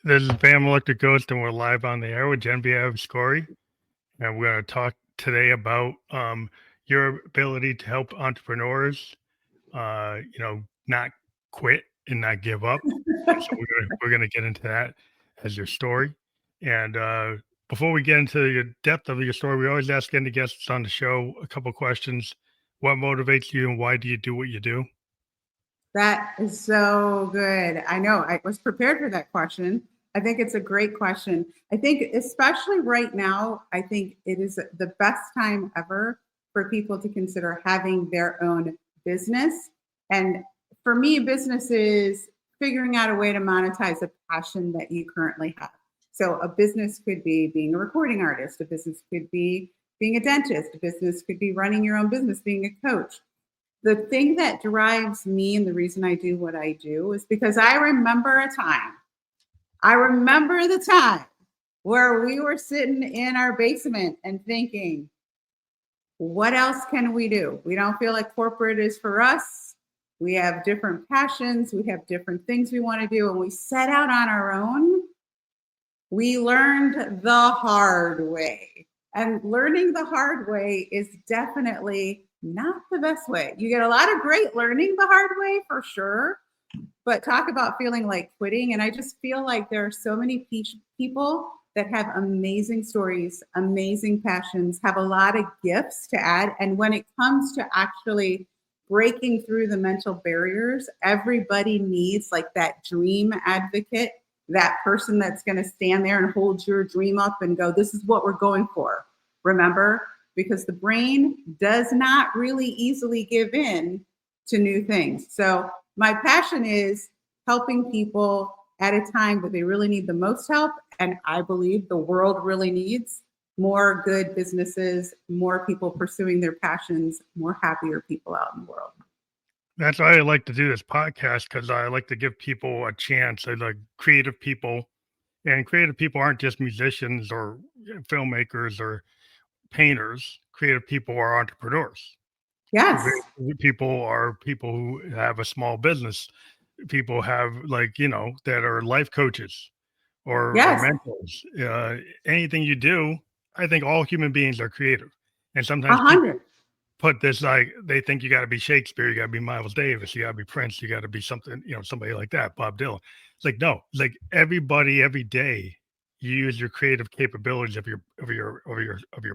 This is Bam Electric Ghost, and we're live on the air with Genevieve Skory. And we're going to talk today about your ability to help entrepreneurs, not quit and not give up. So we're gonna get into that as your story. And before we get into the depth of your story, we always ask any guests on the show a couple questions. What motivates you, and why do you do what you do? That is so good. I know I was prepared for that question. I think it's a great question. I think especially right now, I think it is the best time ever for people to consider having their own business. And for me, business is figuring out a way to monetize a passion that you currently have. So a business could be being a recording artist, a business could be being a dentist, a business could be running your own business, being a coach. The thing that drives me and the reason I do what I do is because I remember the time where we were sitting in our basement and thinking, what else can we do? We don't feel like corporate is for us. We have different passions. We have different things we want to do. And we set out on our own. We learned the hard way. And learning the hard way is definitely not the best way. You get a lot of great learning the hard way for sure, but talk about feeling like quitting. And I just feel like there are so many people that have amazing stories, amazing passions, have a lot of gifts to add. And when it comes to actually breaking through the mental barriers, everybody needs like that dream advocate, that person that's going to stand there and hold your dream up and go, this is what we're going for. Remember? Because the brain does not really easily give in to new things. So my passion is helping people at a time that they really need the most help. And I believe the world really needs more good businesses, more people pursuing their passions, more happier people out in the world. That's why I like to do this podcast, because I like to give people a chance. I like creative people, and creative people aren't just musicians or filmmakers or painters. Creative people are entrepreneurs. Yes. People are people who have a small business. People have that are life coaches or mentors. Anything you do, I think all human beings are creative. And sometimes people put this like they think you got to be Shakespeare, you got to be Miles Davis, you got to be Prince, you got to be something, somebody like that, Bob Dylan. It's like no, like everybody every day you use your creative capabilities of your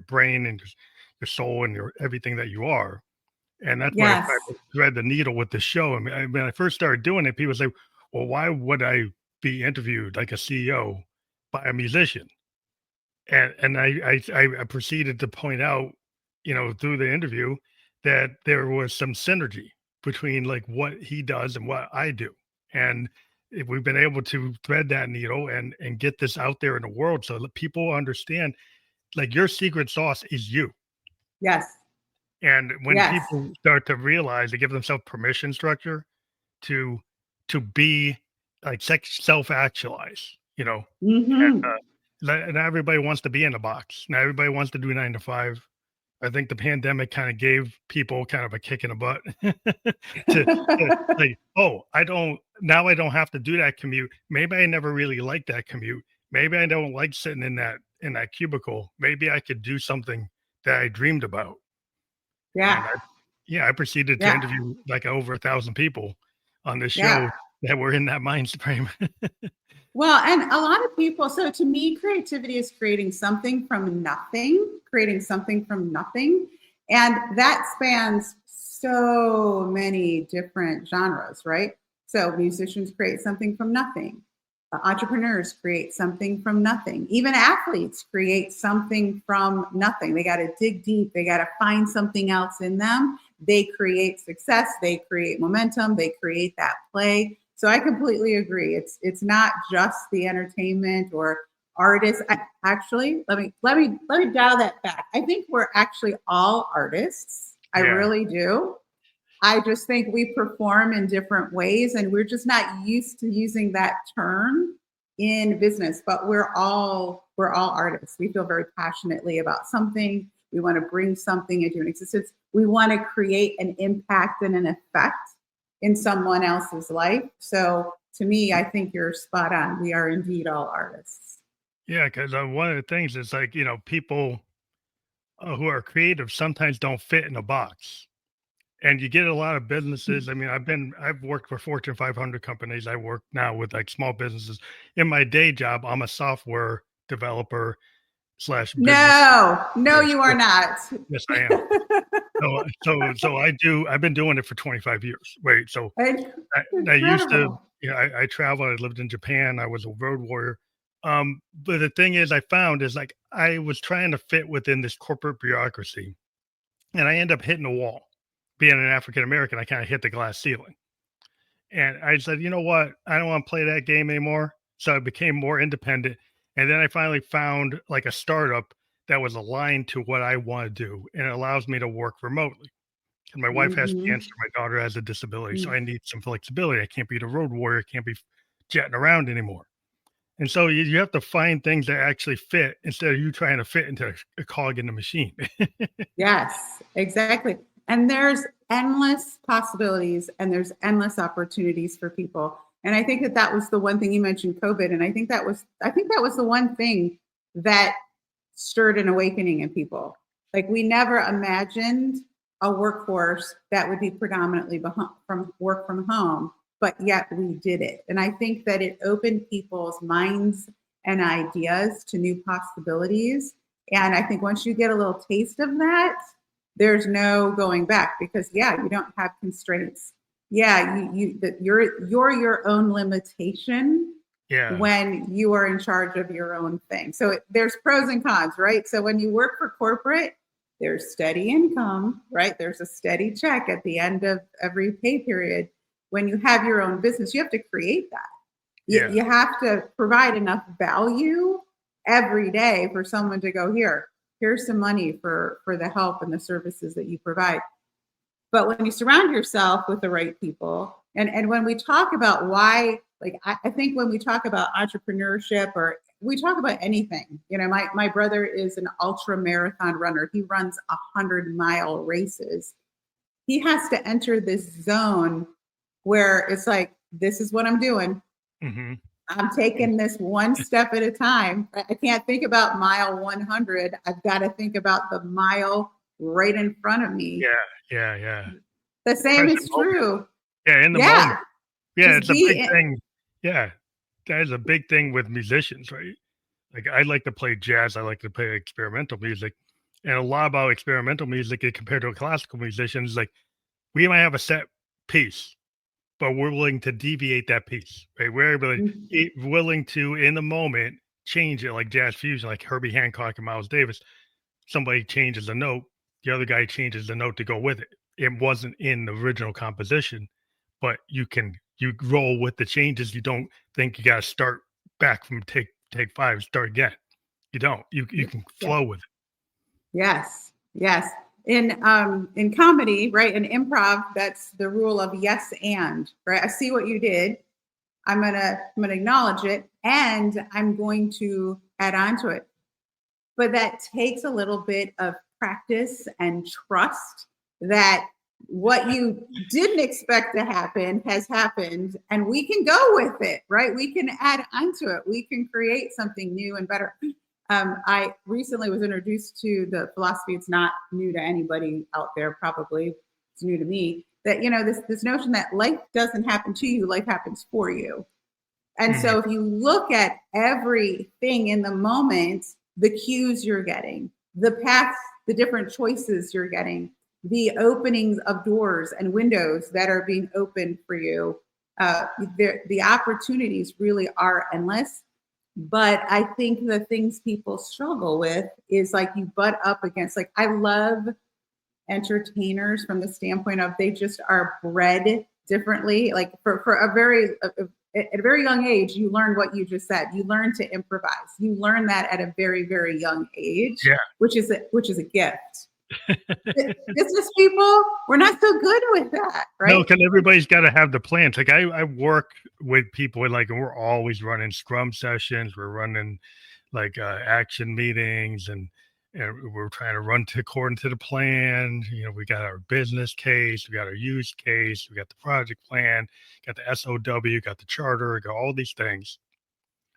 brain and your soul and your everything that you are. And that's why I tried to thread the needle with the show. I mean, when I first started doing it, people say, well, why would I be interviewed like a CEO by a musician? And I proceeded to point out, through the interview that there was some synergy between like what he does and what I do. And if we've been able to thread that needle and get this out there in the world so that people understand, like your secret sauce is you. Yes. And when people start to realize, they give themselves permission structure to be like self-actualize, Mm-hmm. And everybody wants to be in a box. Now everybody wants to do 9 to 5. I think the pandemic kind of gave people kind of a kick in the butt to like, oh, I don't have to do that commute. Maybe I never really liked that commute. Maybe I don't like sitting in that cubicle. Maybe I could do something that I dreamed about. Yeah. I proceeded to interview like over 1,000 people on this show that were in that mind frame. Well, and a lot of people, so to me, creativity is creating something from nothing. And that spans so many different genres, right? So musicians create something from nothing. Entrepreneurs create something from nothing. Even athletes create something from nothing. They got to dig deep. They got to find something else in them. They create success. They create momentum. They create that play. So I completely agree. It's not just the entertainment or artists. Actually, let me dial that back. I think we're actually all artists. I really do. I just think we perform in different ways, and we're just not used to using that term in business. But we're all artists. We feel very passionately about something. We want to bring something into an existence. We want to create an impact and an effect in someone else's life. So to me, I think you're spot on. We are indeed all artists. Yeah, because one of the things is like, people who are creative sometimes don't fit in a box. And you get a lot of businesses. I mean, I've worked for Fortune 500 companies. I work now with like small businesses. In my day job, I'm a software developer slash business. No, you are not. Yes, I am. I've been doing it for 25 years. Right. So I used to, I traveled. I lived in Japan. I was a road warrior. But the thing is, I found is like I was trying to fit within this corporate bureaucracy, and I end up hitting a wall. Being an African American, I kind of hit the glass ceiling. And I said, you know what? I don't want to play that game anymore. So I became more independent. And then I finally found like a startup that was aligned to what I want to do. And it allows me to work remotely. And my wife has cancer. My daughter has a disability. So I need some flexibility. I can't be the road warrior. I can't be jetting around anymore. And so you have to find things that actually fit instead of you trying to fit into a cog in the machine. Yes, exactly. And there's endless possibilities and there's endless opportunities for people. And I think that was the one thing you mentioned, COVID. And I think that was the one thing that stirred an awakening in people. Like we never imagined a workforce that would be predominantly from work from home, but yet we did it. And I think that it opened people's minds and ideas to new possibilities. And I think once you get a little taste of that, there's no going back because you don't have constraints. You're your own limitation when you are in charge of your own thing. So there's pros and cons, right? So when you work for corporate, there's steady income, right? There's a steady check at the end of every pay period. When you have your own business, you have to create that. You have to provide enough value every day for someone to go, here's some money for the help and the services that you provide. But when you surround yourself with the right people, and when we talk about why, like I think when we talk about entrepreneurship or we talk about anything, my brother is an ultra marathon runner. He runs 100-mile races. He has to enter this zone where it's like, this is what I'm doing. Mm-hmm. I'm taking this one step at a time. I can't think about mile 100. I've got to think about the mile right in front of me. Yeah. The same is true. Yeah, in the moment. Yeah, it's a big thing. Yeah, that is a big thing with musicians, right? Like I like to play jazz. I like to play experimental music. And a lot about experimental music compared to a classical musician is like, we might have a set piece, but we're willing to deviate that piece, right? We're willing to, in the moment, change it like jazz fusion, like Herbie Hancock and Miles Davis. Somebody changes a note, the other guy changes the note to go with it. It wasn't in the original composition, but you roll with the changes. You don't think you got to start back from take 5, start again. You don't. You can flow with it. Yes. In comedy, right? In improv, that's the rule of yes and, right? I see what you did. I'm gonna acknowledge it, and I'm going to add on to it. But that takes a little bit of practice and trust that what you didn't expect to happen has happened, and we can go with it, right? We can add onto it. We can create something new and better. I recently was introduced to the philosophy. It's not new to anybody out there, probably. It's new to me. That, this notion that life doesn't happen to you, life happens for you. And so if you look at everything in the moment, the cues you're getting, the paths, the different choices you're getting, the openings of doors and windows that are being opened for you, the opportunities really are endless. But I think the things people struggle with is like you butt up against, like I love entertainers from the standpoint of they just are bred differently. Like for at a very young age, you learn what you just said. You learn to improvise. You learn that at a very, very young age, which is a gift. Business people, we're not so good with that, right? No, because everybody's got to have the plans. Like I work with people and we're always running scrum sessions. We're running action meetings, and and we're trying to run to according to the plan. We got our business case, we got our use case, we got the project plan, got the SOW, got the charter, got all these things.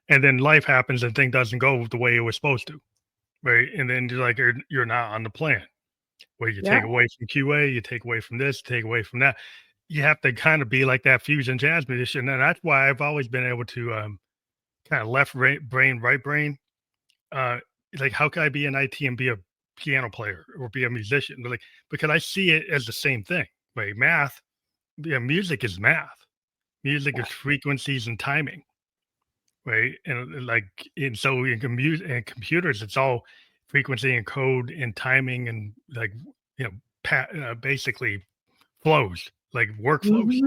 And then life happens and thing doesn't go the way it was supposed to, right? And then you're not on the plan. Where you take away from QA, you take away from this, take away from that. You have to kind of be like that fusion jazz musician, and that's why I've always been able to kind of left brain, right brain. Like, how can I be in IT and be a piano player or be a musician? Because I see it as the same thing. Right? Math, music is math. Music is frequencies and timing. Right? And so in computers, it's all frequency and code and timing and basically flows, like workflows.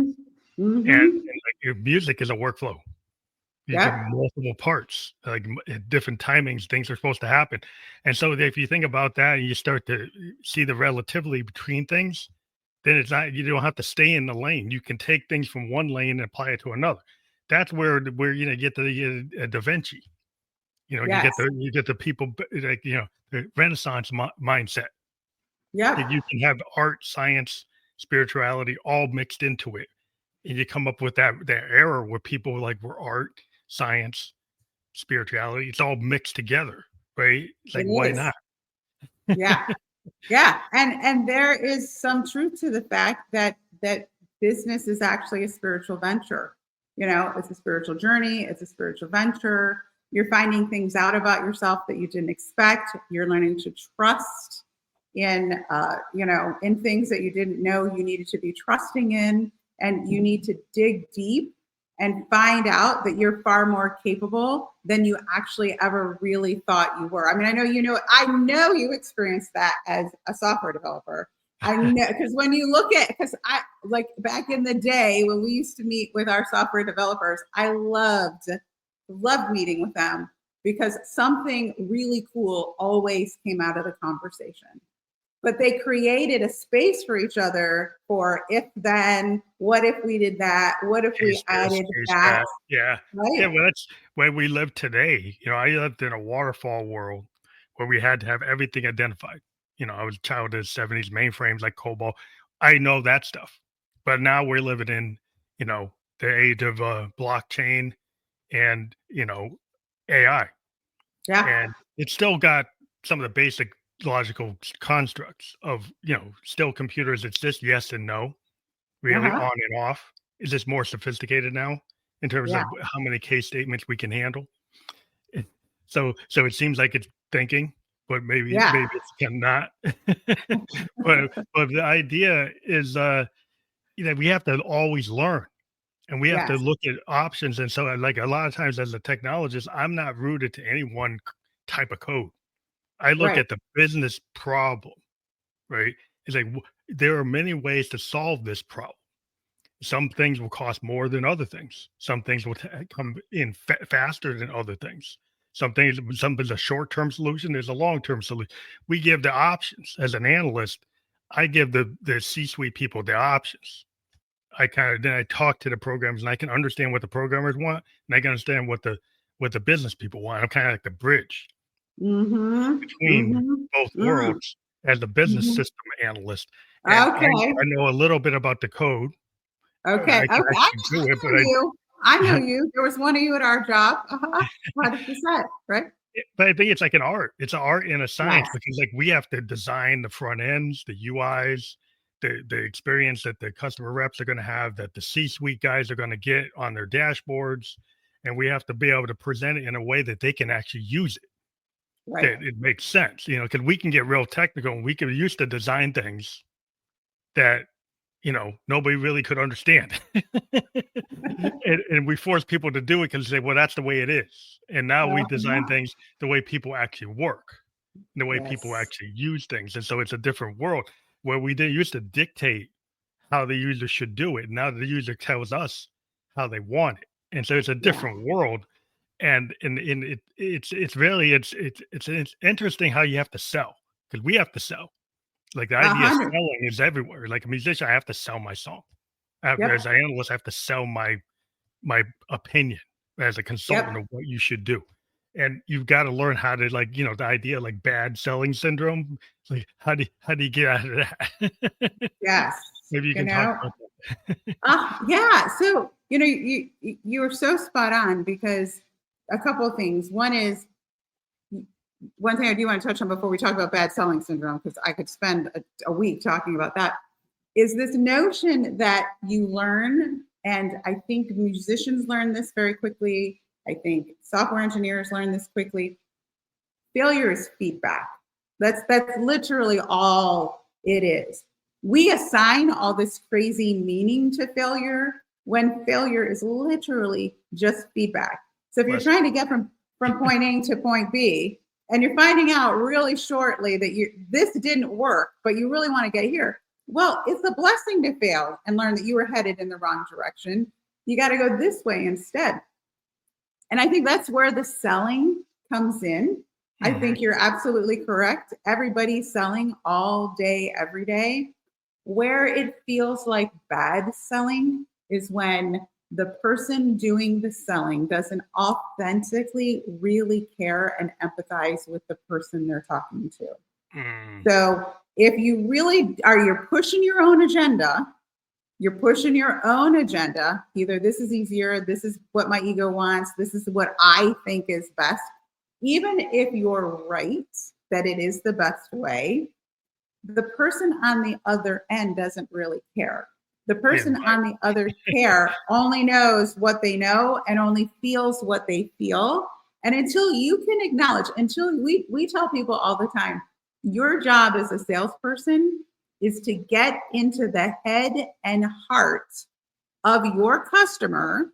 And your music is a workflow. You get multiple parts, like at different timings, things are supposed to happen. And so if you think about that and you start to see the relativity between things, then it's not, you don't have to stay in the lane. You can take things from one lane and apply it to another. That's where you get the Da Vinci. You get the people the Renaissance mindset. Yeah, you can have art, science, spirituality all mixed into it, and you come up with that era where people were art, science, spirituality. It's all mixed together, right? It's like, why not? Yeah, and there is some truth to the fact that business is actually a spiritual venture. It's a spiritual journey. It's a spiritual venture. You're finding things out about yourself that you didn't expect. You're learning to trust in, in things that you didn't know you needed to be trusting in. And you need to dig deep and find out that you're far more capable than you actually ever really thought you were. I mean, I know you experienced that as a software developer. I know, because when you look at, because I back in the day when we used to meet with our software developers, I loved meeting with them because something really cool always came out of the conversation. But they created a space for each other for if then, what if we did that? What if we added that? Yeah. Right? Yeah, well, that's where we live today. I lived in a waterfall world where we had to have everything identified. I was a child of the 70s, mainframes like COBOL. I know that stuff. But now we're living in, the age of blockchain and, AI. Yeah. And it's still got some of the basic logical constructs of, still computers exist, yes and no, really on and off. Is this more sophisticated now in terms of how many case statements we can handle? So it seems like it's thinking, but maybe it's not. but the idea is, we have to always learn. And we have to look at options. And so, a lot of times as a technologist, I'm not rooted to any one type of code. I look at the business problem, right? It's like there are many ways to solve this problem. Some things will cost more than other things. Some things will come in faster than other things. Something's a short-term solution. There's a long-term solution. We give the options. As an analyst, I give the C-suite people the options. I talk to the programmers and I can understand what the programmers want and I can understand what the business people want. I'm kind of like the bridge between both worlds as the business system analyst. And I know a little bit about the code. Okay. I knew you. There was one of you at our job. 100%, right? But I think it's like an art. It's an art and a science because we have to design the front ends, the UIs, the experience that the customer reps are going to have, that the C-suite guys are going to get on their dashboards. And we have to be able to present it in a way that they can actually use it. Right. That it makes sense, because we can get real technical and we can use to design things that, nobody really could understand. and we force people to do it because they say, well, that's the way it is. And now we design things the way people actually work, the way people actually use things. And so it's a different world where we didn't used to dictate how the user should do it. Now the user tells us how they want it. And so it's a different world. And it's really interesting how you have to sell because we have to sell. Like the idea of selling is everywhere. Like a musician, I have to sell my song. As an analyst, I have to sell my opinion as a consultant of what you should do. And you've got to learn how to, like, you know, the idea like bad selling syndrome. Like, how do you get out of that? Yes. Maybe you You can talk know, about that. yeah. So, you know, you were so spot on, because a couple of things. One thing I do want to touch on before we talk about bad selling syndrome, because I could spend a week talking about that, is this notion that you learn, and I think musicians learn this very quickly. I think software engineers learn this quickly. Failure is feedback. That's literally all it is. We assign all this crazy meaning to failure when failure is literally just feedback. So if you're trying to get from point A to point B, and you're finding out really shortly that this didn't work, but you really want to get here, well, it's a blessing to fail and learn that you were headed in the wrong direction. You got to go this way instead. And I think that's where the selling comes in. I think you're absolutely correct. Everybody's selling all day, every day. Where it feels like bad selling is when the person doing the selling doesn't authentically really care and empathize with the person they're talking to. So if you really you're pushing your own agenda, either this is easier, this is what my ego wants, this is what I think is best. Even if you're right that it is the best way, the person on the other end doesn't really care. The person on the other pair only knows what they know and only feels what they feel. And until you can acknowledge, we tell people all the time, your job as a salesperson is to get into the head and heart of your customer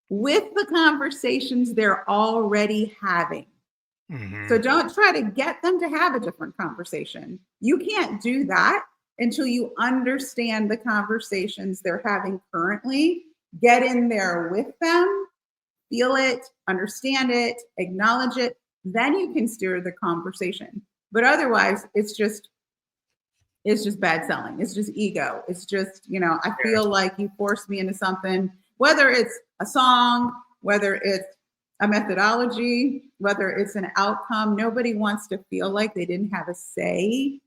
with the conversations they're already having. So don't try to get them to have a different conversation. You can't do that until you understand the conversations they're having currently. Get in there with them, feel it, understand it, acknowledge it. Then you can steer the conversation. But otherwise, it's just bad selling. It's just ego. It's just, I feel like you forced me into something, whether it's a song, whether it's a methodology, whether it's an outcome. Nobody wants to feel like they didn't have a say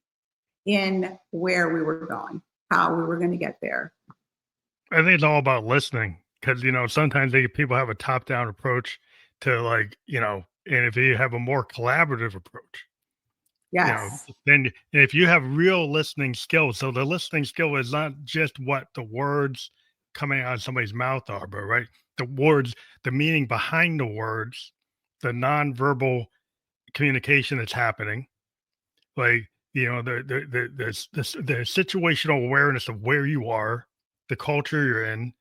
in where we were going, how we were going to get there. I think it's all about listening, because, sometimes people have a top-down approach to, and if you have a more collaborative approach, yes, then if you have real listening skills, so the listening skill is not just what the words coming out of somebody's mouth are, but right, the words, the meaning behind the words, the nonverbal communication that's happening, like, the situational awareness of where you are, the culture you're in.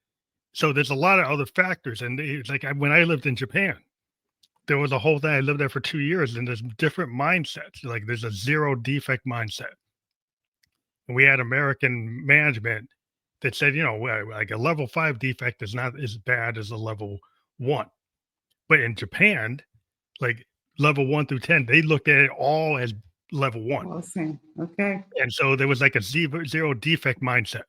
So there's a lot of other factors, and it's like when I lived in Japan, there was a whole thing. I lived there for 2 years, and there's different mindsets. Like there's a zero defect mindset, and we had American management that said, like a level 5 defect is not as bad as a level 1. But in Japan, like level 1 through 10, they looked at it all as level 1. Awesome. Okay. And so there was like a zero defect mindset.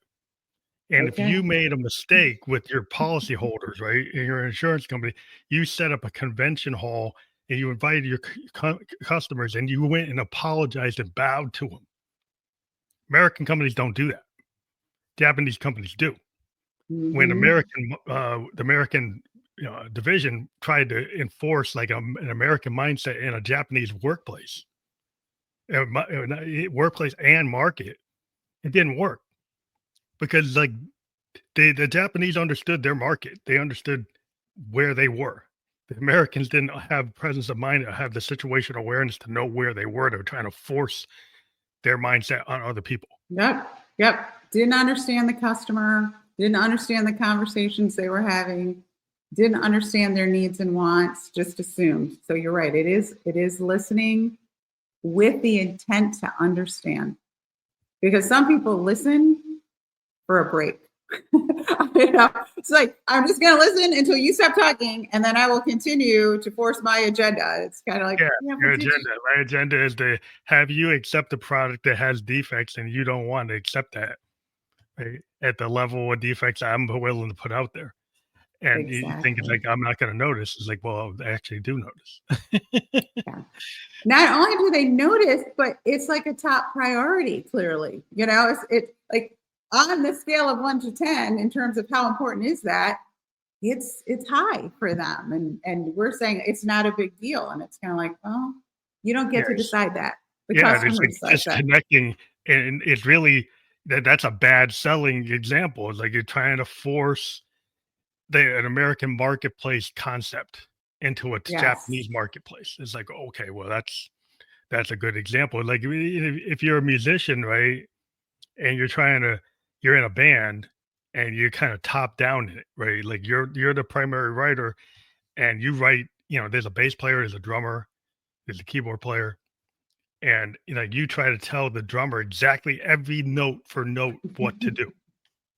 And if you made a mistake with your policyholders, right, in your insurance company, you set up a convention hall and you invited your customers and you went and apologized and bowed to them. American companies don't do that. Japanese companies do. When the American division tried to enforce like an American mindset in a Japanese workplace and market, it didn't work. Because like the Japanese understood their market. They understood where they were. The Americans didn't have presence of mind to have the situational awareness to know where they were. They were trying to force their mindset on other people. Yep. Didn't understand the customer, didn't understand the conversations they were having, didn't understand their needs and wants, just assumed. So you're right. It is listening with the intent to understand. Because some people listen for a break. It's like, I'm just going to listen until you stop talking, and then I will continue to force my agenda. It's kind of like, your agenda. My agenda is to have you accept a product that has defects, and you don't want to accept that, right, at the level of defects I'm willing to put out there. And you think it's Exactly. like, I'm not going to notice. It's like, well, I actually do notice. Yeah. Not only do they notice, but it's like a top priority, clearly. It's like on the scale of 1 to 10 in terms of how important is that, it's high for them. And we're saying it's not a big deal. And it's kind of like, well, you don't get to Yes. decide that. The Yeah. It's customer like decides that. disconnecting. And it's really, that's a bad selling example. It's like you're trying to force an American marketplace concept into a Yes. Japanese marketplace. It's like, okay, well, that's a good example. Like if you're a musician, right, and you're in a band and you're kind of top down in it, right? Like you're the primary writer and you write, there's a bass player, there's a drummer, there's a keyboard player, and you try to tell the drummer exactly every note for note what to do.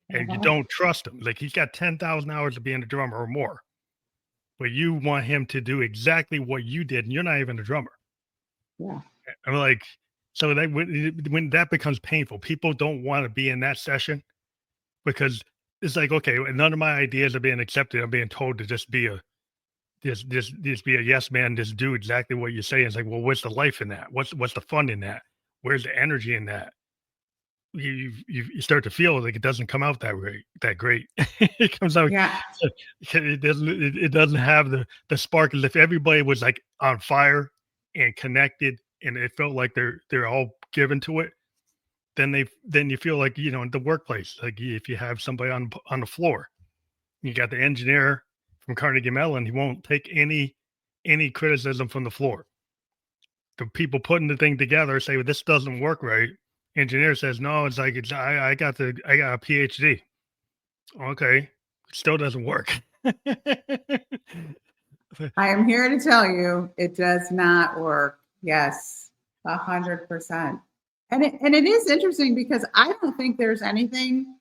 And you Uh-huh. don't trust him. Like he's got 10,000 hours of being a drummer or more, but you want him to do exactly what you did, and you're not even a drummer. Yeah. I'm like, so that when that becomes painful, people don't want to be in that session because it's like, okay, none of my ideas are being accepted. I'm being told to just be a just be a yes man, just do exactly what you say. It's like, well, what's the life in that? What's the fun in that? Where's the energy in that? You start to feel like it doesn't come out that great. It comes out, Yeah. it doesn't have the spark. As if everybody was like on fire and connected, and it felt like they're all given to it. Then you feel like in the workplace, like if you have somebody on the floor, you got the engineer from Carnegie Mellon. He won't take any criticism from the floor. The people putting the thing together say, well, this doesn't work right. Engineer says, no, it's like, I got a PhD. Okay. It still doesn't work. I am here to tell you it does not work. Yes, 100%. And it is interesting because I don't think there's anything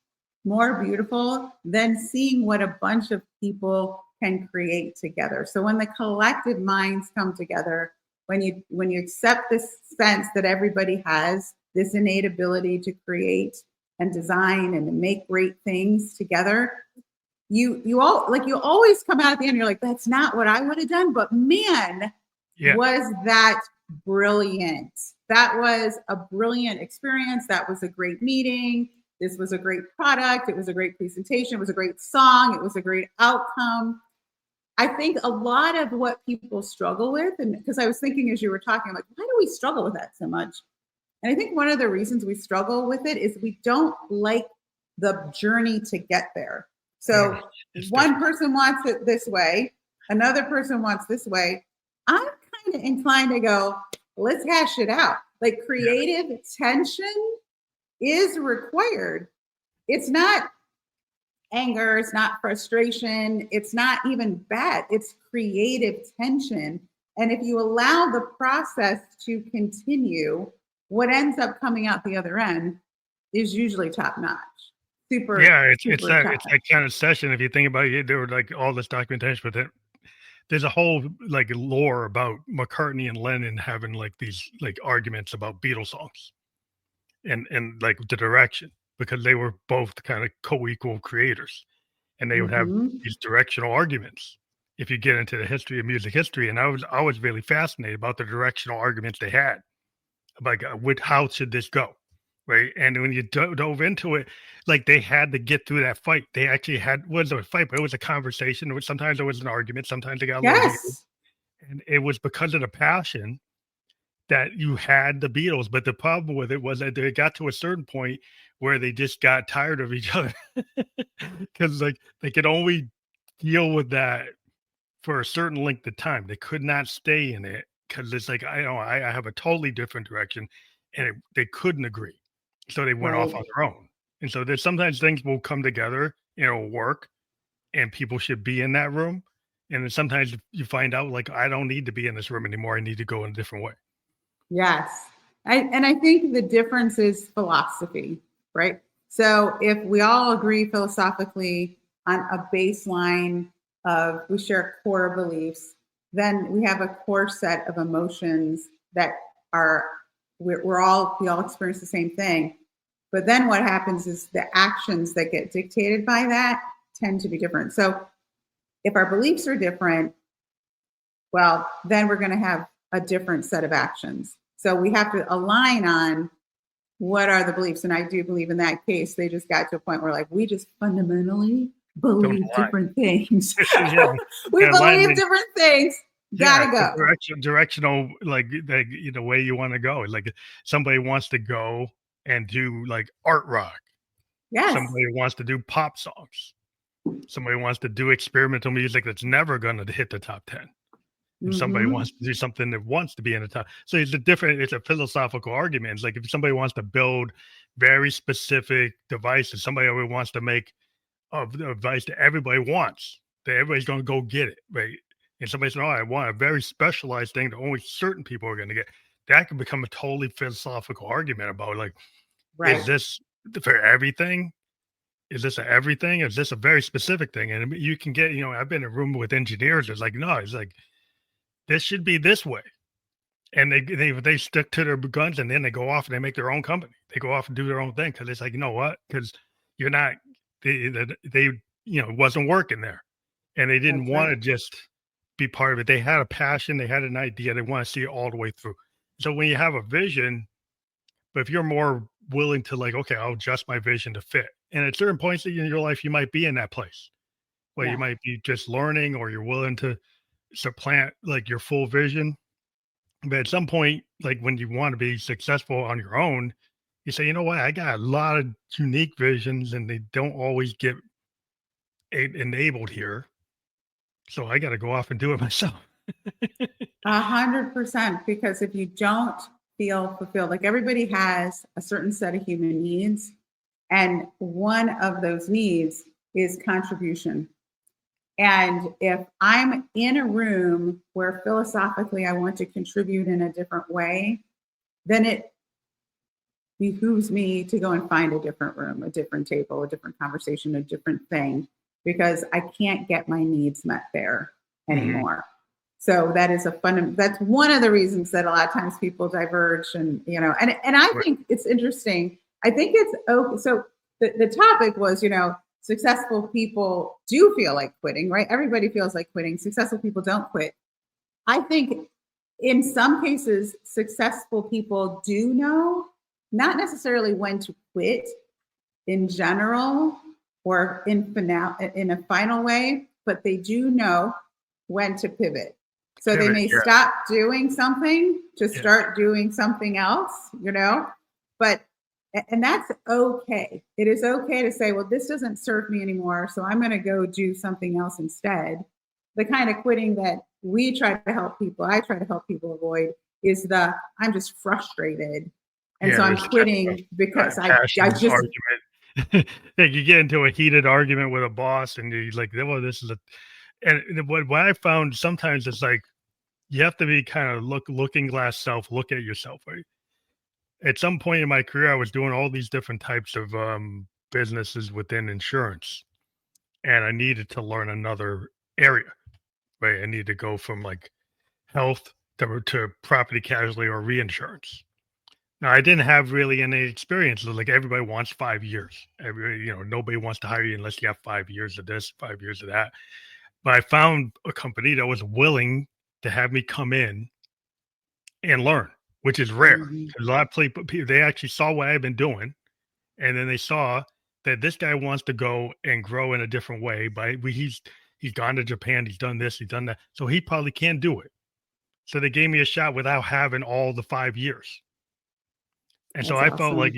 more beautiful than seeing what a bunch of people can create together. So when the collective minds come together, when you accept this sense that everybody has this innate ability to create and design and to make great things together, you always come out at the end, you're like, that's not what I would have done, but man, Yeah. was that brilliant. That was a brilliant experience. That was a great meeting. This was a great product. It was a great presentation. It was a great song. It was a great outcome. I think a lot of what people struggle with, and because I was thinking as you were talking, I'm like, why do we struggle with that so much? And I think one of the reasons we struggle with it is we don't like the journey to get there. So one person wants it this way, another person wants this way. I'm kind of inclined to go, let's hash it out. Like creative tension is required. It's not anger, it's not frustration, it's not even bad. It's creative tension. And if you allow the process to continue, what ends up coming out the other end is usually top notch. Super, it's super top. that kind of session. If you think about it, there were like all this documentation, but there's a whole like lore about McCartney and Lennon having like these like arguments about Beatles songs and like the direction, because they were both kind of co-equal creators, and they would have these directional arguments. If you get into the history of music history, and I was really fascinated about the directional arguments they had about how should this go, right? And when you dove into it, like they had to get through that fight. They actually wasn't a fight, but it was a conversation. Sometimes there was an argument. Sometimes they got a little heated, and it was because of the passion that you had the Beatles. But the problem with it was that they got to a certain point where they just got tired of each other because like they could only deal with that for a certain length of time. They could not stay in it because it's like, I have a totally different direction, and they couldn't agree. So they went off on their own. And so there's sometimes things will come together, it'll work, and people should be in that room. And then sometimes you find out like, I don't need to be in this room anymore. I need to go in a different way. Yes. I think the difference is philosophy, right? So if we all agree philosophically on a baseline of we share core beliefs, then we have a core set of emotions that are we all experience the same thing. But then what happens is the actions that get dictated by that tend to be different. So if our beliefs are different, well, then we're going to have a different set of actions. So we have to align on what are the beliefs. And I do believe in that case, they just got to a point where like, we just fundamentally believe different things. We believe different things. Gotta go. Directional, like the way you want to go. Like somebody wants to go and do like art rock. Yes. Somebody wants to do pop songs. Somebody wants to do experimental music that's never going to hit the top 10. And somebody wants to do something that wants to be in the top. So it's a philosophical argument. It's like if somebody wants to build very specific devices, somebody always wants to make a device that everybody wants, that everybody's going to go get it, right? And somebody says, "Oh, I want a very specialized thing that only certain people are going to get." That can become a totally philosophical argument about like, is this for everything? Is this a everything? Is this a very specific thing? And you can get, I've been in a room with engineers. It's like, no, it's like, this should be this way. And they stick to their guns, and then they go off and they make their own company. They go off and do their own thing. Cause it's like, you know what? Cause you're not, they it wasn't working there, and they didn't want to just be part of it. They had a passion. They had an idea. They want to see it all the way through. So when you have a vision, but if you're more willing to like, okay, I'll adjust my vision to fit. And at certain points in your life, you might be in that place where you might be just learning, or you're willing to supplant like your full vision. But at some point, like when you want to be successful on your own, you say, you know what, I got a lot of unique visions and they don't always get enabled here. So I got to go off and do it myself. 100%. Because if you don't feel fulfilled, like everybody has a certain set of human needs. And one of those needs is contribution. And if I'm in a room where philosophically I want to contribute in a different way, then it behooves me to go and find a different room, a different table, a different conversation, a different thing, because I can't get my needs met there anymore. So that is that's one of the reasons that a lot of times people diverge, and and I think it's interesting. I think it's okay. So the topic was, successful people do feel like quitting, right? Everybody feels like quitting. Successful people don't quit. I think in some cases, successful people do know, not necessarily when to quit in general or in a final way, but they do know when to pivot. So they may stop doing something to start doing something else, and that's okay. It is okay to say, well, this doesn't serve me anymore, so I'm going to go do something else instead. The kind of quitting that I try to help people avoid is I'm just frustrated. And so I'm quitting because I just... argument. Like you get into a heated argument with a boss and you're like, well, this is and what I found sometimes it's like, you have to be kind of looking glass self, look at yourself, right? At some point in my career, I was doing all these different types of businesses within insurance, and I needed to learn another area, right? I needed to go from like health to property casualty or reinsurance. Now, I didn't have really any experience. Like everybody wants 5 years. Nobody wants to hire you unless you have 5 years of this, 5 years of that. But I found a company that was willing to have me come in and learn, which is rare. A lot of people, they actually saw what I've been doing, and then they saw that this guy wants to go and grow in a different way. He's gone to Japan, he's done this, he's done that, so he probably can do it. So they gave me a shot without having all the 5 years. And that's so I felt like,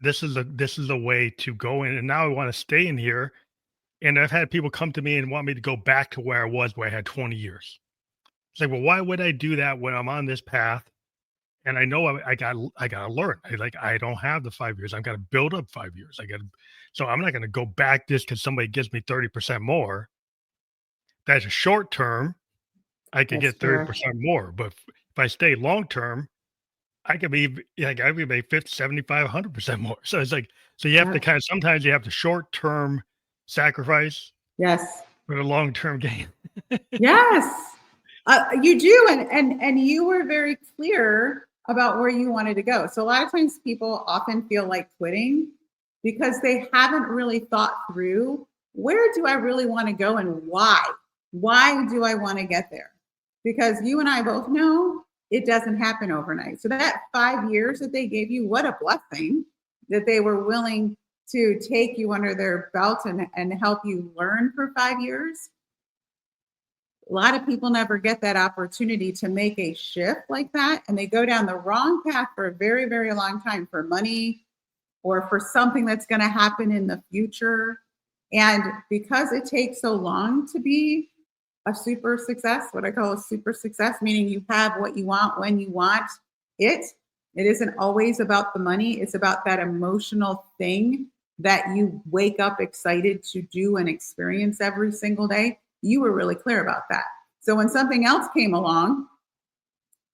this is a way to go in, and now I want to stay in here. And I've had people come to me and want me to go back to where I was, where I had 20 years. It's like, well, why would I do that when I'm on this path? And I know I got to learn. I don't have the 5 years. I've got to build up 5 years. So I'm not going to go back just because somebody gives me 30% more. That's a short term. I could get 30% more. But if I stay long term, I could be like, I could make 50, 75, 100% more. So it's like, so you have to sometimes you have to short term sacrifice. Yes. For the long term gain. Yes. You do. And you were very clear about where you wanted to go. So a lot of times people often feel like quitting because they haven't really thought through, where do I really want to go and why? Why do I want to get there? Because you and I both know it doesn't happen overnight. So that 5 years that they gave you, what a blessing that they were willing to take you under their belt and help you learn for 5 years. A lot of people never get that opportunity to make a shift like that. And they go down the wrong path for a very, very long time for money or for something that's going to happen in the future. And because it takes so long to be a super success, what I call a super success, meaning you have what you want when you want it. It isn't always about the money. It's about that emotional thing that you wake up excited to do and experience every single day. You were really clear about that. So when something else came along,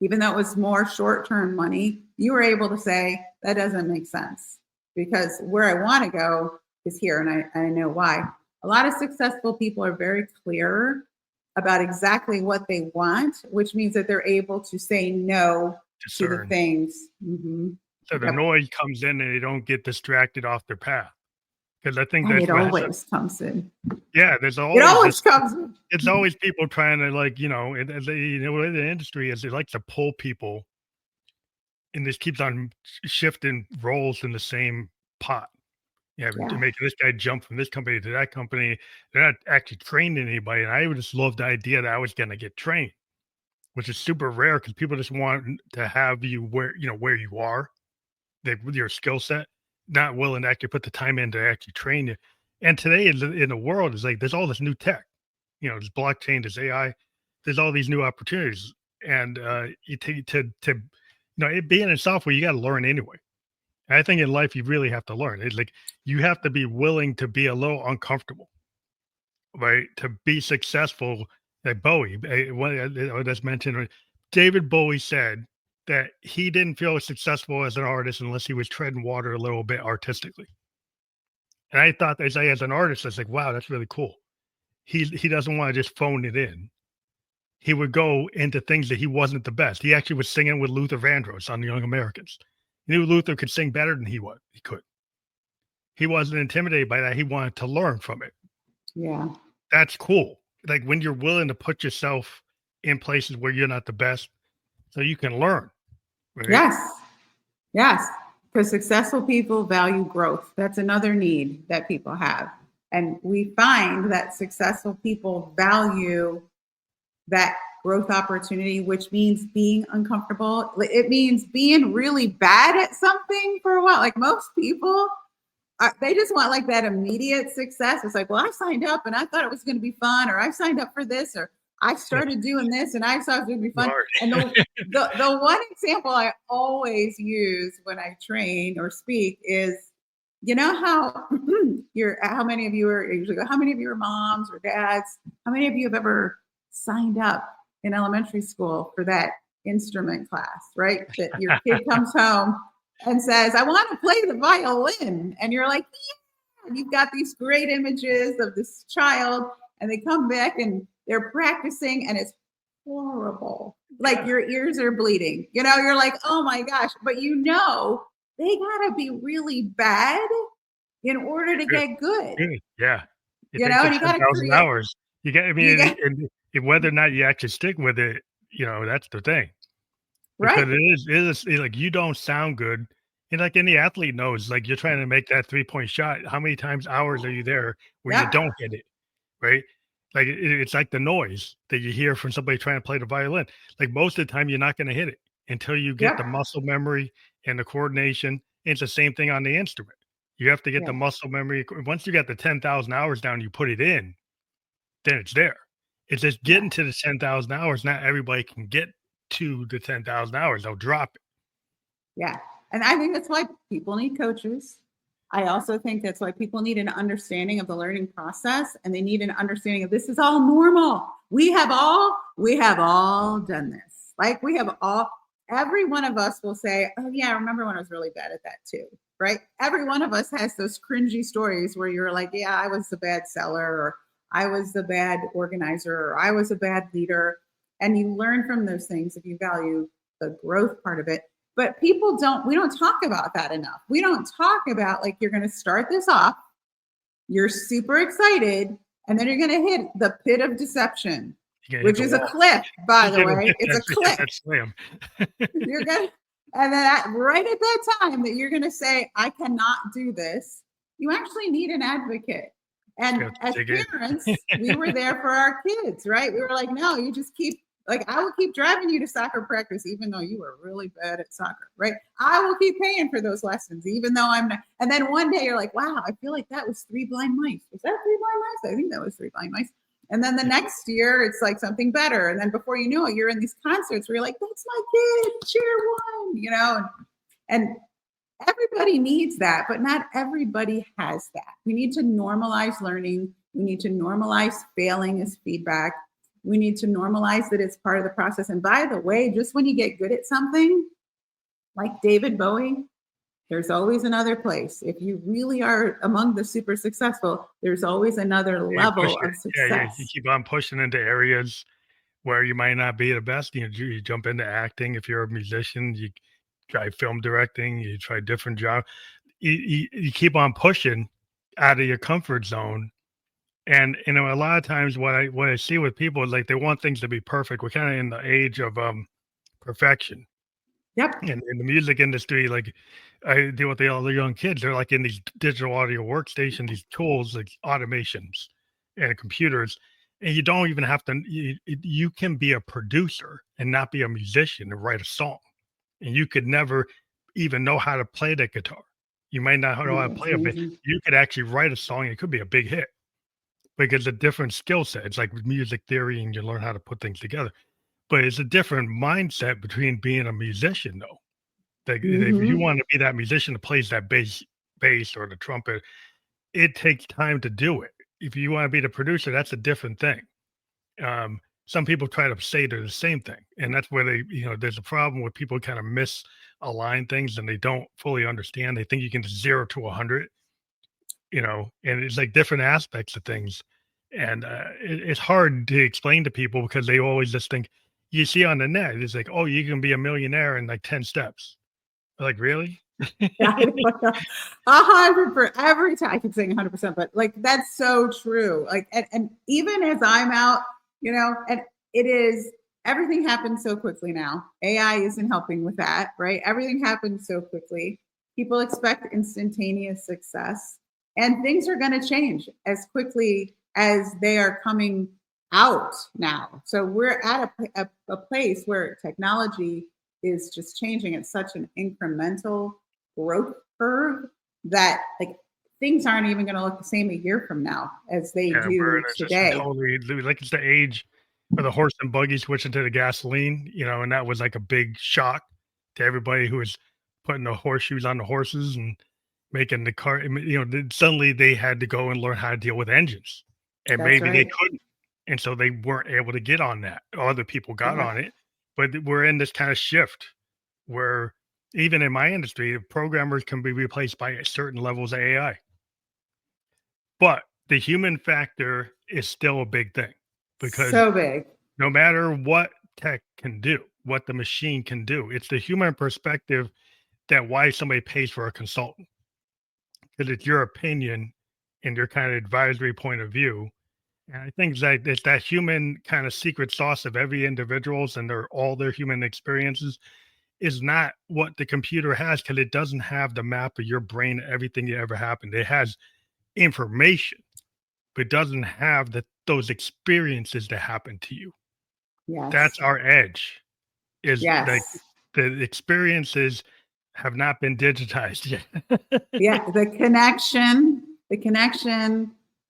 even though it was more short-term money, you were able to say, that doesn't make sense because where I want to go is here. And I know why. A lot of successful people are very clear about exactly what they want, which means that they're able to say no to the things. Mm-hmm. So the noise comes in and they don't get distracted off their path. Because I think it always comes in. Yeah, there's always comes in. It's always people trying to the industry is they like to pull people, and this keeps on shifting roles in the same pot. To make this guy jump from this company to that company. They're not actually training anybody, and I just love the idea that I was going to get trained, which is super rare because people just want to have you where you are, with your skill set. Not willing to actually put the time in to actually train you. And today in the world is like there's all this new tech, there's blockchain, there's AI, there's all these new opportunities, and you take it being in software, you got to learn anyway. And I think in life you really have to learn. It's like you have to be willing to be a little uncomfortable, right, to be successful. Like Bowie, I just mentioned, David Bowie said that he didn't feel successful as an artist unless he was treading water a little bit artistically. And I thought, as an artist, I was like, wow, that's really cool. He doesn't want to just phone it in. He would go into things that he wasn't the best. He actually was singing with Luther Vandross on the Young Americans. He knew Luther could sing better than he could. He wasn't intimidated by that. He wanted to learn from it. Yeah. That's cool. Like when you're willing to put yourself in places where you're not the best, so you can learn. Right? Yes. Because successful people value growth. That's another need that people have. And we find that successful people value that growth opportunity, which means being uncomfortable. It means being really bad at something for a while. Like most people, they just want like that immediate success. It's like, well, I signed up and I thought it was going to be fun, or I signed up for this, or I started doing this and I thought it was going to be fun. And the one example I always use when I train or speak is, how how many of you are moms or dads? How many of you have ever signed up in elementary school for that instrument class, right? That your kid comes home and says, I want to play the violin. And you're like, yeah. And you've got these great images of this child, and they come back and they're practicing, and it's horrible. Like your ears are bleeding. You're like, oh my gosh. But they gotta be really bad in order to get good. Yeah. And you gotta create hours. And whether or not you actually stick with it, that's the thing. Because right. it is like you don't sound good. And like any athlete knows, like you're trying to make that 3-point shot. How many hours are you there where you don't hit it? Right. Like it's like the noise that you hear from somebody trying to play the violin. Like most of the time, you're not going to hit it until you get the muscle memory and the coordination. It's the same thing on the instrument. You have to get the muscle memory. Once you got the 10,000 hours down, you put it in, then it's there. It's just getting to the 10,000 hours. Not everybody can get to the 10,000 hours. They'll drop it. Yeah. And I think that's why people need coaches. I also think that's why people need an understanding of the learning process, and they need an understanding of this is all normal. We have all done this. Like every one of us will say, oh yeah, I remember when I was really bad at that too, right? Every one of us has those cringy stories where you're like, yeah, I was the bad seller, or I was the bad organizer, or I was a bad leader. And you learn from those things if you value the growth part of it. But we don't talk about that enough. We don't talk about like, you're going to start this off. You're super excited. And then you're going to hit the pit of deception, which is a cliff, by the way. It's a cliff. You're going to, and then right at that time that you're going to say, I cannot do this, you actually need an advocate. And as parents, we were there for our kids, right? We were like, no, you just keep, like, I will keep driving you to soccer practice, even though you were really bad at soccer, right? I will keep paying for those lessons, even though I'm not. And then one day you're like, wow, I feel like that was 3 blind mice. Was that 3 blind mice? I think that was 3 blind mice. And then the next year it's like something better. And then before you know it, you're in these concerts where you're like, that's my kid, cheer one, and everybody needs that, but not everybody has that. We need to normalize learning. We need to normalize failing as feedback. We need to normalize that it's part of the process. And by the way, just when you get good at something, like David Bowie, there's always another place. If you really are among the super successful, there's always another level of success. Yeah, you keep on pushing into areas where you might not be the best. You jump into acting. If you're a musician, you try film directing, you try different jobs. You keep on pushing out of your comfort zone. And a lot of times what I see with people is like they want things to be perfect. We're kind of in the age of perfection. Yep. And in the music industry, like I deal with all the young kids, they're like in these digital audio workstations, these tools like automations and computers. And you don't even have to, you can be a producer and not be a musician and write a song. And you could never even know how to play the guitar. You might not know how to play it, but you could actually write a song. It could be a big hit. Because a different skill set. It's like music theory and you learn how to put things together. But it's a different mindset between being a musician, though. Like if you want to be that musician that plays that bass or the trumpet, it takes time to do it. If you want to be the producer, that's a different thing. Some people try to say they're the same thing. And that's where there's a problem where people kind of misalign things and they don't fully understand. They think you can 0 to 100. And it's like different aspects of things. And it's hard to explain to people because they always just think you see on the net, it's like, oh, you can be a millionaire in like 10 steps. Like, really? 100%. Every time I keep saying 100%, but like, that's so true. Like, and even as I'm out, and it is, everything happens so quickly now. AI isn't helping with that, right? Everything happens so quickly. People expect instantaneous success. And things are going to change as quickly as they are coming out now. So we're at a place where technology is just changing at such an incremental growth curve that like things aren't even going to look the same a year from now as they do today. Totally, like it's the age of the horse and buggy switching to the gasoline, and that was like a big shock to everybody who was putting the horseshoes on the horses and making the car, suddenly they had to go and learn how to deal with engines. And maybe they couldn't. And so they weren't able to get on that. Other people got on it. But we're in this kind of shift where even in my industry, programmers can be replaced by certain levels of AI. But the human factor is still a big thing. Because so big. No matter what tech can do, what the machine can do, it's the human perspective that why somebody pays for a consultant. Because it's your opinion and your kind of advisory point of view. And I think that it's that human kind of secret sauce of every individual's and all their human experiences is not what the computer has, because it doesn't have the map of your brain, everything that ever happened. It has information, but doesn't have those experiences that happen to you. Yes. That's our edge. Like the experiences have not been digitized yet. The connection,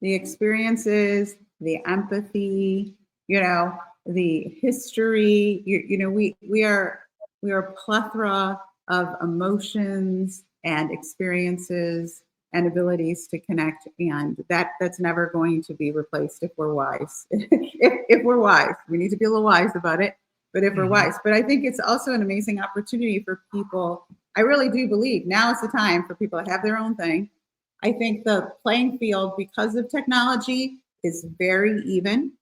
the experiences, the empathy, the history, we are a plethora of emotions and experiences and abilities to connect. And that's never going to be replaced if we're wise. if we're wise, we need to be a little wise about it, but if we're wise. But I think it's also an amazing opportunity for people. I really do believe now is the time for people to have their own thing. I think the playing field, because of technology, is very even.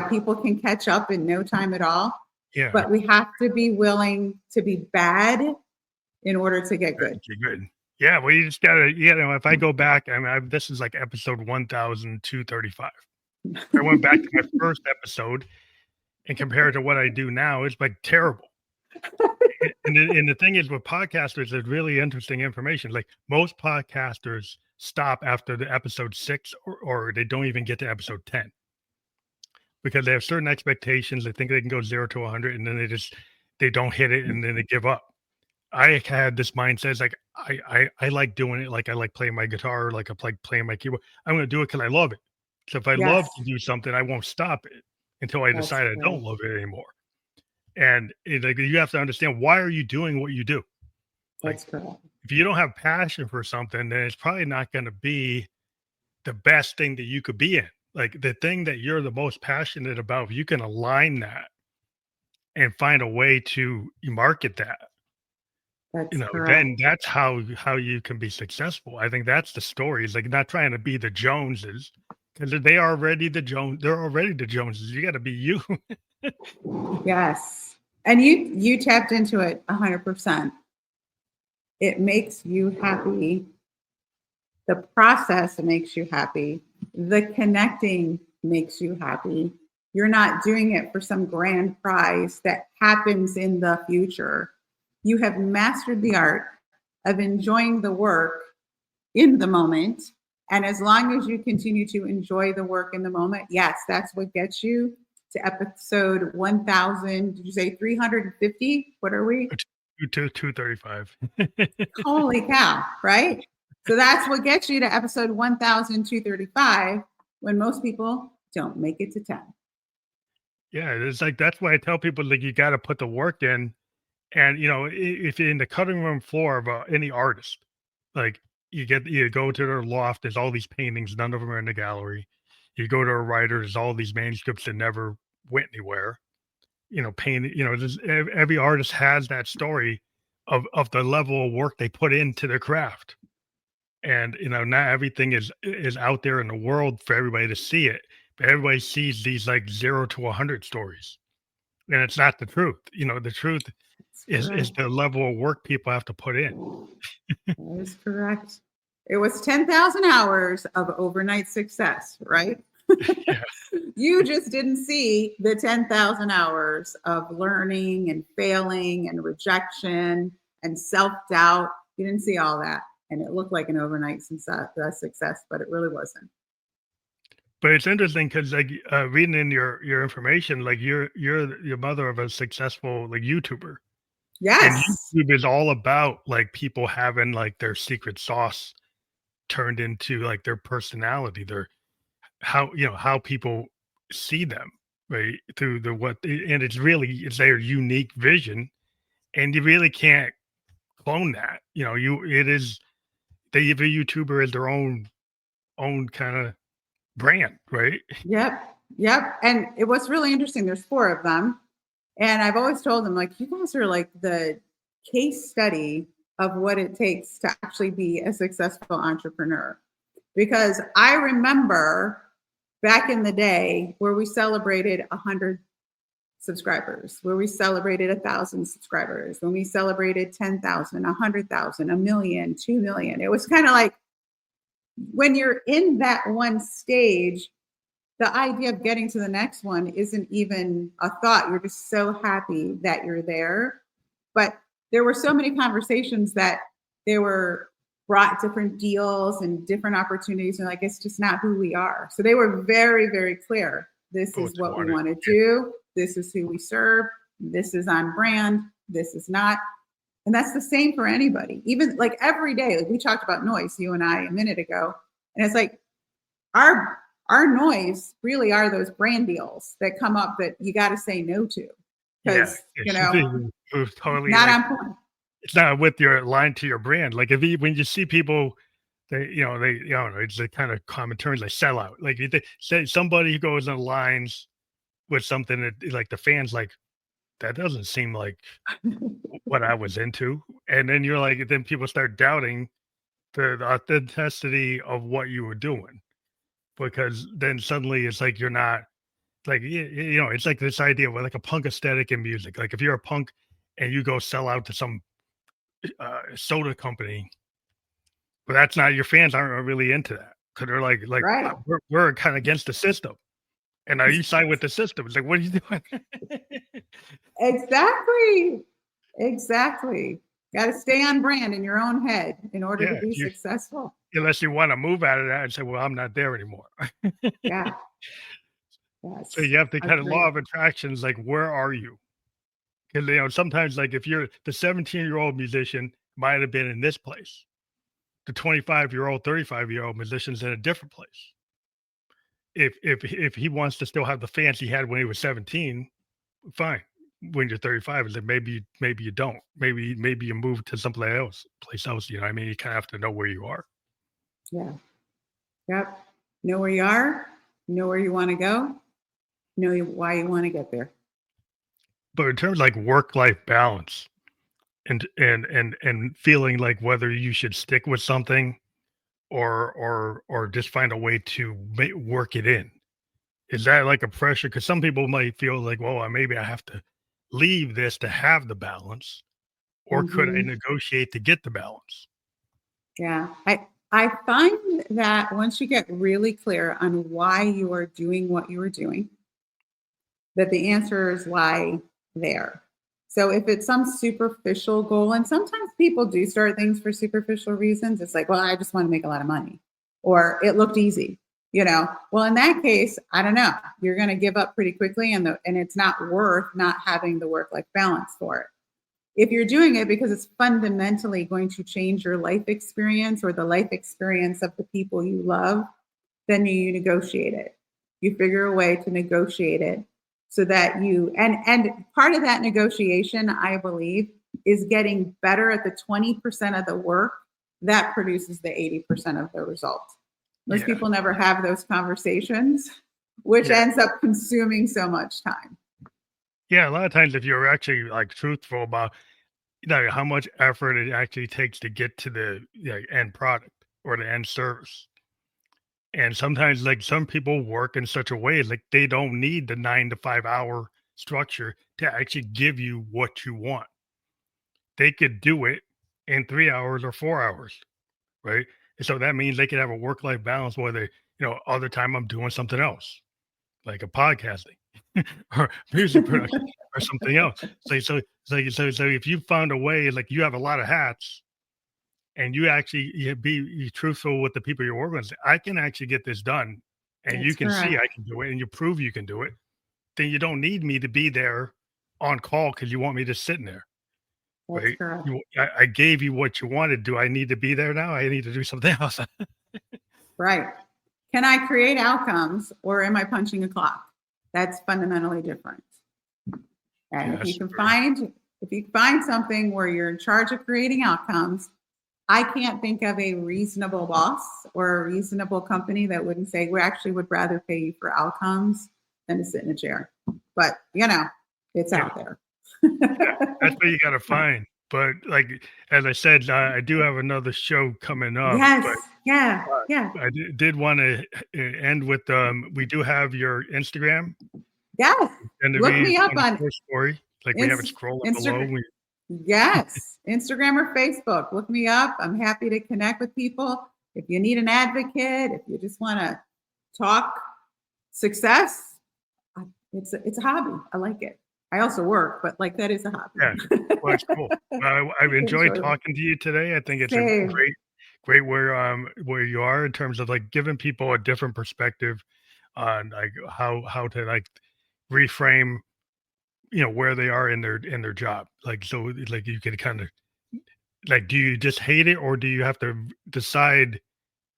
People can catch up in no time at all. Yeah. But we have to be willing to be bad in order to get good. Yeah, well, you just gotta, if I go back, I mean, this is like episode 1,235. I went back to my first episode and compare it to what I do now, it's like terrible. And the thing is with podcasters, there's really interesting information. Like most podcasters stop after the episode 6 or they don't even get to episode 10 because they have certain expectations. They think they can go 0 to 100 and then they don't hit it and then they give up. I had this mindset. It's like I like doing it. Like I like playing my guitar, like I like playing my keyboard. I'm going to do it because I love it. So if I love to Yes, do something, I won't stop it until I that's decide I don't correct. love it anymore. And like you have to understand, why are you doing what you do? Like That's correct. if you don't have passion for something, then it's probably not going to be the best thing that you could be in. Like the thing that you're the most passionate about, if you can align that and find a way to market that, That's then correct. that's how you can be successful. I think that's the story. Is like not trying to be the Joneses because they are already the Jones. They're already the Joneses. You got to be you. Yes. And you tapped into it 100%. It makes you happy. The process makes you happy. The connecting makes you happy. You're not doing it for some grand prize that happens in the future. You have mastered the art of enjoying the work in the moment. And as long as you continue to enjoy the work in the moment, yes, that's what gets you to episode 1000. Did you say 350? What are we? 235. Holy cow, right? So that's what gets you to episode 1235 when most people don't make it to 10. Yeah, it's like that's why I tell people like you got to put the work in. And if you're in the cutting room floor of any artist, like you go to their loft, there's all these paintings, none of them are in the gallery. You go to a writer, there's all these manuscripts that never went anywhere. Every artist has that story of the level of work they put into their craft. And not everything is out there in the world for everybody to see it, but everybody sees these like 0 to 100 stories, and it's not the truth. The truth That's is correct. the level of work people have to put in. That is correct. It was 10,000 hours of overnight success, right? Yeah. You just didn't see the 10,000 hours of learning and failing and rejection and self doubt. You didn't see all that. And it looked like an overnight success, but it really wasn't. But it's interesting because like reading in your information, like you're mother of a successful like YouTuber. And Yes. YouTube is all about like people having like their secret sauce turned into like their personality, their how people see them, right? Through and it's their unique vision, and you really can't clone that. It is every YouTuber is their own kind of brand, right? Yep. Yep. And it was really interesting. There's four of them. And I've always told them, like, you guys are like the case study of what it takes to actually be a successful entrepreneur. Because I remember back in the day where we celebrated 100 subscribers, where we celebrated 1,000 subscribers, when we celebrated 10,000, 100,000, a million, 2 million. It was kind of like when you're in that one stage, the idea of getting to the next one isn't even a thought. You're just so happy that you're there. But there were so many conversations that they were brought different deals and different opportunities. And like, it's just not who we are. So they were very, very clear. This Oh, is it's what we wanted. want to do. This is who we serve. This is on brand. This is not. And that's the same for anybody. Even like every day, like we talked about noise, you and I a minute ago. And it's like our noise really are those brand deals that come up that you got to say no to Yeah, because it's totally not like on point. it's not with your line to your brand. Like when you see people, it's the kind of common terms like sell out. Like say somebody who goes in lines with something that like the fans like that doesn't seem like what I was into, and then you're like, then people start doubting the authenticity of what you were doing because then suddenly it's like you're not like it's like this idea of like a punk aesthetic in music. Like if you're a punk and you go sell out to some soda company But that's not your fans aren't really into that because they're like Right. we're kind of against the system. And now you side with the system. It's like, what are you doing? Exactly. Exactly. Got to stay on brand in your own head in order to Yeah, be successful. unless you want to move out of that and say, well, I'm not there anymore. Yeah. So Yes. you have to kind of law Agree. of attractions, like, where are you? Because sometimes, like, if you're the 17-year-old musician might have been in this place, the 25-year-old, 35-year-old musician's in a different place. If he wants to still have the fans he had when he was 17, fine. When you're 35, then maybe you don't. Maybe you move to place else. You know, what I mean, you kind of have to know where you are. Yeah. Yep. Know where you are, know where you want to go, know why you want to get there. But in terms of like work-life balance and feeling like whether you should stick with something or just find a way to work it in. Is that like a pressure? Because some people might feel like, well, maybe I have to leave this to have the balance, or could I Mm-hmm. negotiate to get the balance? Yeah. I find that once you get really clear on why you are doing what you are doing, that the answers lie there. So if it's some superficial goal, and sometimes people do start things for superficial reasons, it's like, well, I just want to make a lot of money, or it looked easy, you know. Well, in that case, I don't know. You're going to give up pretty quickly, and it's not worth not having the work-life balance for it. If you're doing it because it's fundamentally going to change your life experience or the life experience of the people you love, then you negotiate it. You figure a way to negotiate it so that and part of that negotiation, I believe, is getting better at the 20% of the work that produces the 80% of the result. Most people never have those conversations, which ends up consuming so much time. Yeah, a lot of times if you're actually like truthful about how much effort it actually takes to get to the end product or the end service. And sometimes like some people work in such a way like they don't need the 9 to 5 hour structure to actually give you what you want. They could do it in 3 hours or 4 hours, right? And so that means they could have a work-life balance where other time I'm doing something else, like a podcasting or music production or something else. So if you found a way, like you have a lot of hats and you actually be truthful with the people you're working with, I can actually get this done and you That's can see correct. I can do it and you prove you can do it, then you don't need me to be there on call because you want me to sit in there, That's right? correct. I gave you what you wanted. Do I need to be there now? I need to do something else. Right. Can I create outcomes or am I punching a clock? That's fundamentally different. And if you find something where you're in charge of creating outcomes, I can't think of a reasonable boss or a reasonable company that wouldn't say we actually would rather pay you for outcomes than to sit in a chair. But it's out there. That's what you got to find. But like as I said, I do have another show coming up. Yes. But, yeah. I did want to end with we do have your Instagram. Yes. Look me up on Story. Like we have it scrolling below. Yes. Instagram or Facebook. Look me up. I'm happy to connect with people. If you need an advocate, if you just want to talk success, it's a hobby. I like it. I also work, but like that is a hobby. Yeah, well, it's cool. I've enjoyed talking to you today. I think it's a great where you are in terms of like giving people a different perspective on like how to like reframe where they are in their job. Like so like you can kind of like do you just hate it or do you have to decide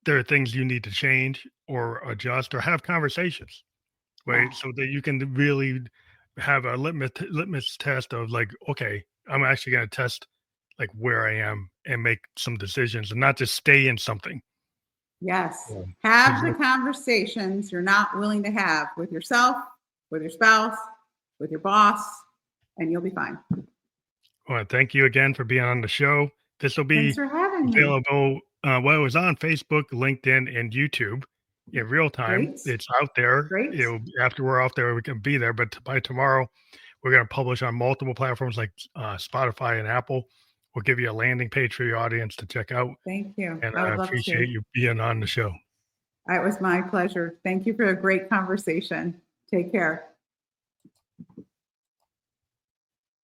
there are things you need to change or adjust or have conversations, right? So that you can really have a litmus test of like, okay, I'm actually going to test like where I am and make some decisions and not just stay in something. Yes. Have the conversations you're not willing to have with yourself, with your spouse, with your boss, and you'll be fine. Well, thank you again for being on the show. This will be available. It was on Facebook, LinkedIn, and YouTube in real time. Great. It's out there. Great. After we're off there, we can be there. But by tomorrow, we're going to publish on multiple platforms like Spotify and Apple. we'll give you a landing page for your audience to check out. Thank you. And I I would love appreciate to. you being on the show. It was my pleasure. Thank you for a great conversation. Take care.